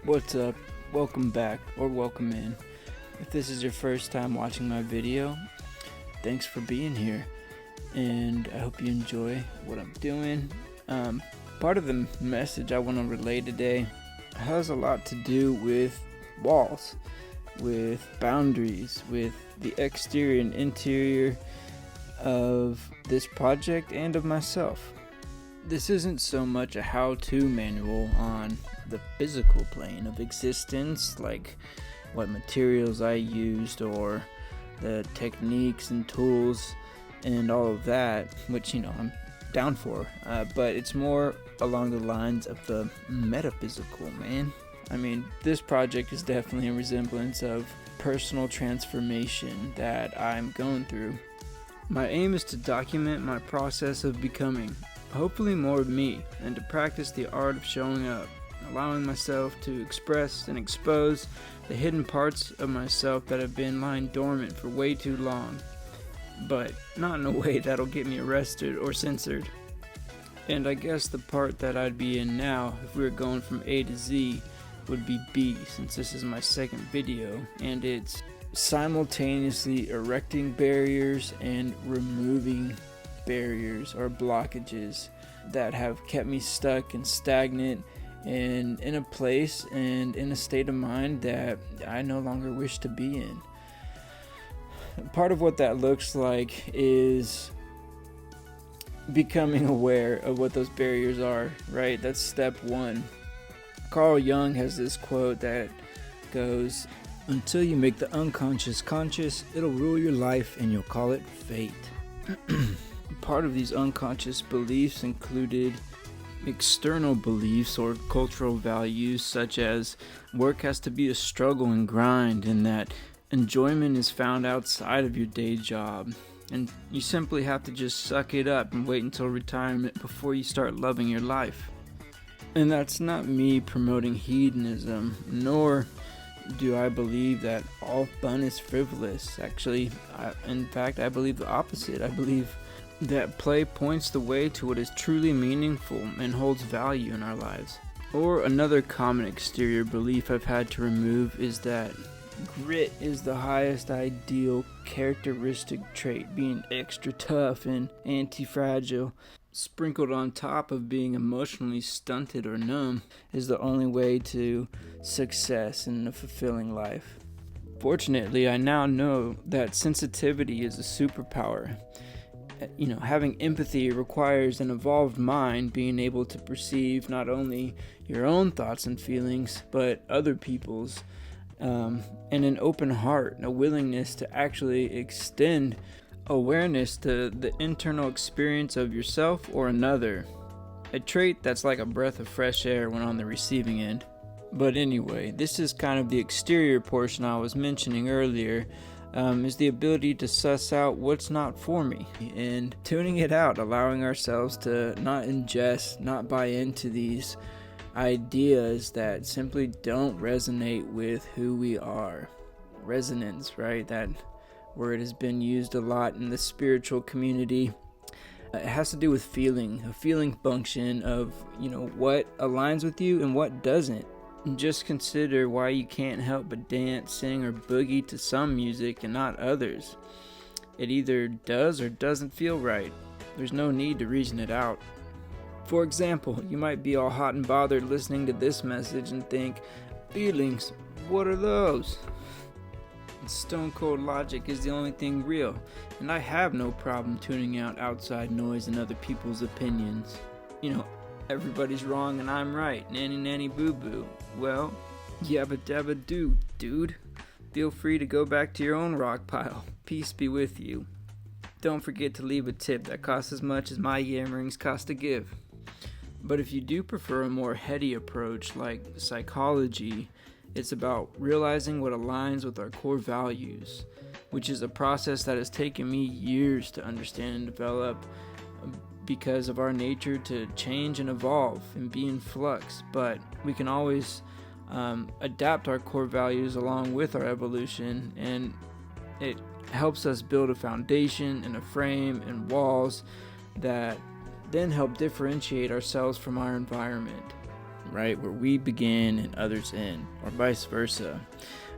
What's up? Welcome back, or welcome in. If this is your first time watching my video, thanks for being here, and I hope you enjoy what I'm doing. Part of the message I want to relay today has a lot to do with walls, with boundaries, with the exterior and interior of this project and of myself. This isn't so much a how-to manual on the physical plane of existence, like what materials I used or the techniques and tools and all of that, which I'm down for, but it's more along the lines of the metaphysical, man. I mean, this project is definitely a resemblance of personal transformation that I'm going through. My aim is to document my process of becoming, hopefully more of me, and to practice the art of showing up, allowing myself to express and expose the hidden parts of myself that have been lying dormant for way too long, but not in a way that'll get me arrested or censored. And I guess the part that I'd be in now, if we were going from A to Z, would be B, since this is my second video, and it's simultaneously erecting barriers and removing barriers or blockages that have kept me stuck and stagnant and in a place and in a state of mind that I no longer wish to be in. Part of what that looks like is becoming aware of what those barriers are, right? That's step one. Carl Jung has this quote that goes, "Until you make the unconscious conscious, it'll rule your life and you'll call it fate." Part of these unconscious beliefs included external beliefs or cultural values, such as work has to be a struggle and grind, and that enjoyment is found outside of your day job, and you simply have to just suck it up and wait until retirement before you start loving your life. And that's not me promoting hedonism, nor do I believe that all fun is frivolous. Actually, in fact, I believe the opposite. I believe that play points the way to what is truly meaningful and holds value in our lives. Or another common exterior belief I've had to remove is that grit is the highest ideal characteristic trait, being extra tough and anti-fragile, sprinkled on top of being emotionally stunted or numb, is the only way to success in a fulfilling life. Fortunately, I now know that sensitivity is a superpower. Having empathy requires an evolved mind, being able to perceive not only your own thoughts and feelings, but other people's, and an open heart, a willingness to actually extend awareness to the internal experience of yourself or another. A trait that's like a breath of fresh air when on the receiving end. But anyway, this is kind of the exterior portion I was mentioning earlier. Is the ability to suss out what's not for me and tuning it out, allowing ourselves to not ingest, not buy into these ideas that simply don't resonate with who we are. Resonance, right? That word has been used a lot in the spiritual community. It has to do with feeling, a feeling function of, what aligns with you and what doesn't. Just consider why you can't help but dance, sing, or boogie to some music and not others. It either does or doesn't feel right. There's no need to reason it out. For example, you might be all hot and bothered listening to this message and think, feelings, what are those? Stone cold logic is the only thing real, and I have no problem tuning out outside noise and other people's opinions. Everybody's wrong and I'm right, nanny nanny boo boo. Well, yabba dabba do, dude. Feel free to go back to your own rock pile. Peace be with you. Don't forget to leave a tip that costs as much as my yammerings cost to give. But if you do prefer a more heady approach like psychology, it's about realizing what aligns with our core values, which is a process that has taken me years to understand and develop because of our nature to change and evolve and be in flux. But we can always adapt our core values along with our evolution, and it helps us build a foundation and a frame and walls that then help differentiate ourselves from our environment, right? Where we begin and others end, or vice versa.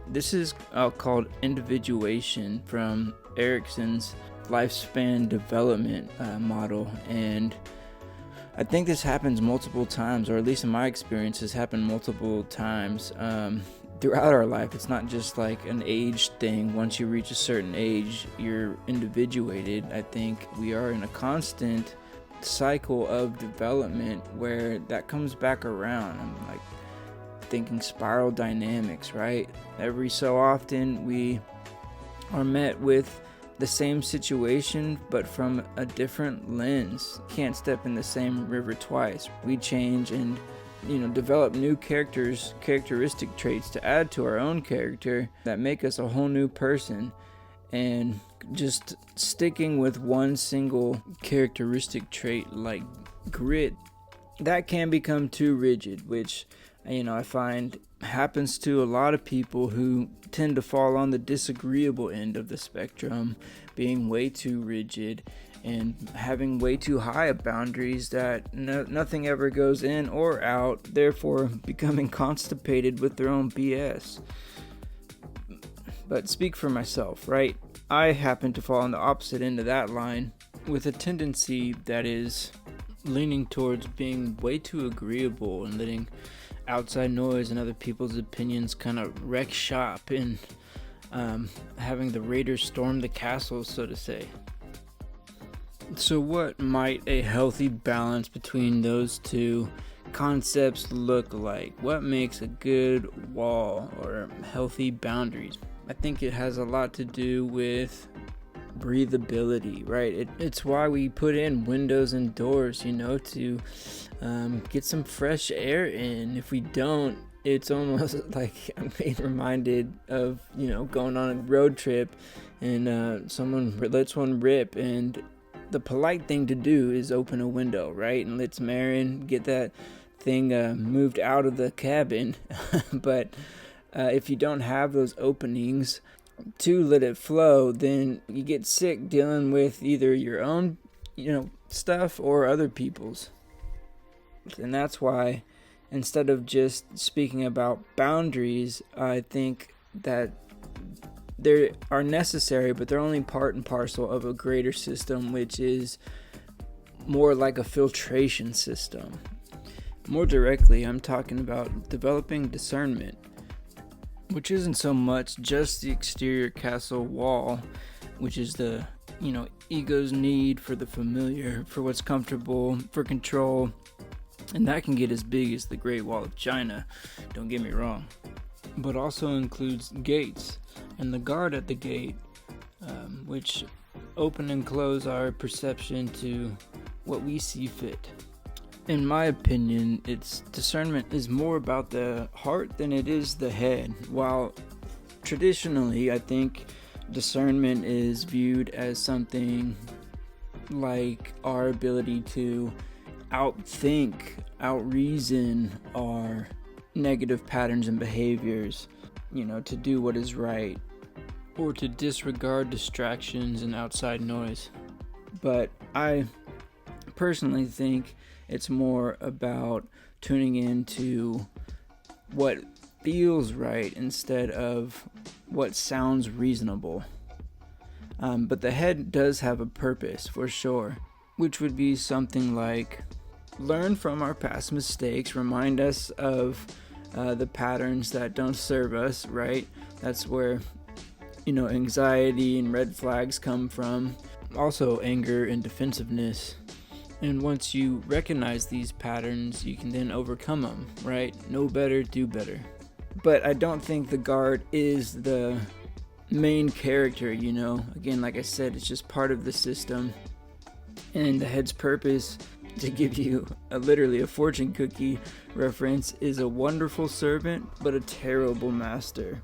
This is called individuation from Erikson's lifespan development model, and I think this happens multiple times, or at least in my experience has happened multiple times throughout our life. It's not just like an age thing. Once you reach a certain age, you're individuated. I think we are in a constant cycle of development where that comes back around. I'm like thinking spiral dynamics, right? Every so often we are met with the same situation but from a different lens. Can't step in the same river twice. We change and develop new characteristic traits to add to our own character that make us a whole new person. And just sticking with one single characteristic trait like grit, that can become too rigid, which I find happens to a lot of people who tend to fall on the disagreeable end of the spectrum, being way too rigid and having way too high of boundaries that nothing ever goes in or out, therefore becoming constipated with their own BS. But speak for myself, right? I happen to fall on the opposite end of that line with a tendency that is leaning towards being way too agreeable and letting outside noise and other people's opinions kind of wreck shop and having the raiders storm the castle, so to say. So what might a healthy balance between those two concepts look like? What makes a good wall or healthy boundaries? I think it has a lot to do with breathability, right? It's why we put in windows and doors, to get some fresh air in. If we don't, it's almost like I'm being reminded of, going on a road trip and someone lets one rip, and the polite thing to do is open a window, right? And let some air in, get that thing moved out of the cabin. But if you don't have those openings to let it flow, then you get sick dealing with either your own, stuff or other people's. And that's why instead of just speaking about boundaries, I think that they are necessary, but they're only part and parcel of a greater system, which is more like a filtration system. More directly, I'm talking about developing discernment, which isn't so much just the exterior castle wall, which is the, ego's need for the familiar, for what's comfortable, for control, and that can get as big as the Great Wall of China, don't get me wrong, but also includes gates and the guard at the gate, which open and close our perception to what we see fit. In my opinion, discernment is more about the heart than it is the head. While traditionally, I think discernment is viewed as something like our ability to outthink, outreason our negative patterns and behaviors, to do what is right, or to disregard distractions and outside noise. But I personally think it's more about tuning into what feels right instead of what sounds reasonable. But the head does have a purpose for sure, which would be something like learn from our past mistakes, remind us of the patterns that don't serve us, right? That's where, anxiety and red flags come from. Also, anger and defensiveness. And once you recognize these patterns, you can then overcome them, right? Know better, do better. But I don't think the guard is the main character, Again, like I said, it's just part of the system. And the head's purpose, to give you literally a fortune cookie reference, is a wonderful servant, but a terrible master.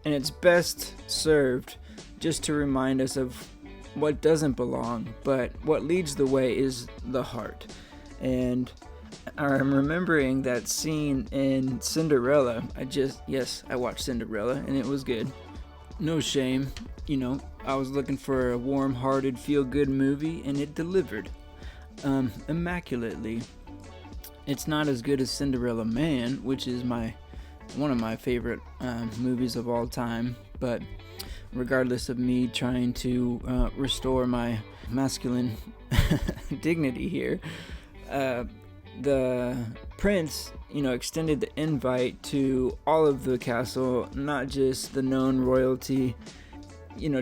And it's best served just to remind us of what doesn't belong, but what leads the way is the heart. And I'm remembering that scene in Cinderella. I watched Cinderella and it was good. No shame, I was looking for a warm-hearted, feel-good movie and it delivered immaculately. It's not as good as Cinderella Man, which is one of my favorite movies of all time, but regardless of me trying to restore my masculine dignity here, the prince, extended the invite to all of the castle, not just the known royalty,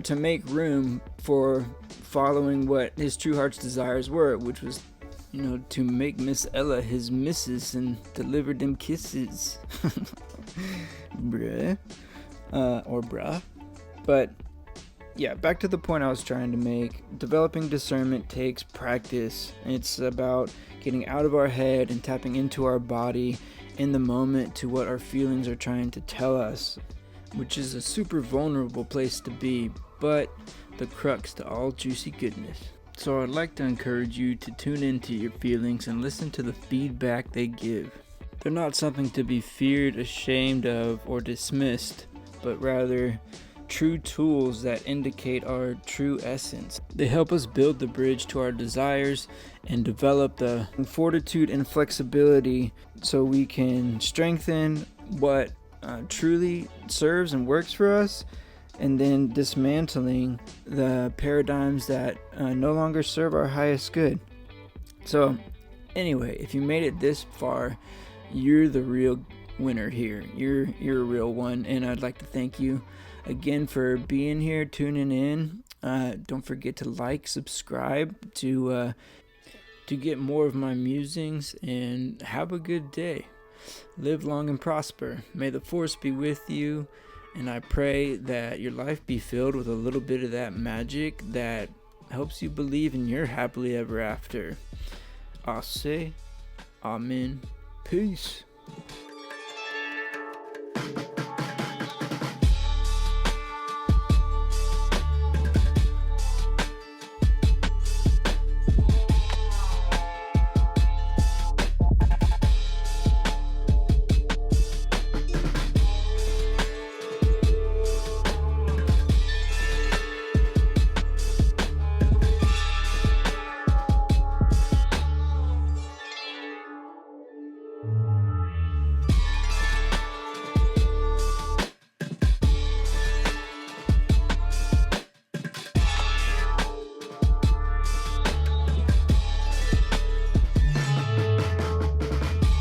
to make room for following what his true heart's desires were, which was, to make Miss Ella his missus and deliver them kisses. Bruh. Or bruh. But yeah, back to the point I was trying to make. Developing discernment takes practice. It's about getting out of our head and tapping into our body in the moment to what our feelings are trying to tell us, which is a super vulnerable place to be, but the crux to all juicy goodness. So I'd like to encourage you to tune into your feelings and listen to the feedback they give. They're not something to be feared, ashamed of, or dismissed, but rather true tools that indicate our true essence. They help us build the bridge to our desires and develop the fortitude and flexibility so we can strengthen what truly serves and works for us, and then dismantling the paradigms that no longer serve our highest good. So anyway, if you made it this far, you're the real winner here. You're a real one, and I'd like to thank you again for being here, tuning in. Don't forget to like, subscribe to get more of my musings, and have a good day. Live long and prosper. May the force be with you, and I pray that your life be filled with a little bit of that magic that helps you believe in your happily ever after. I'll say, Amen. Peace.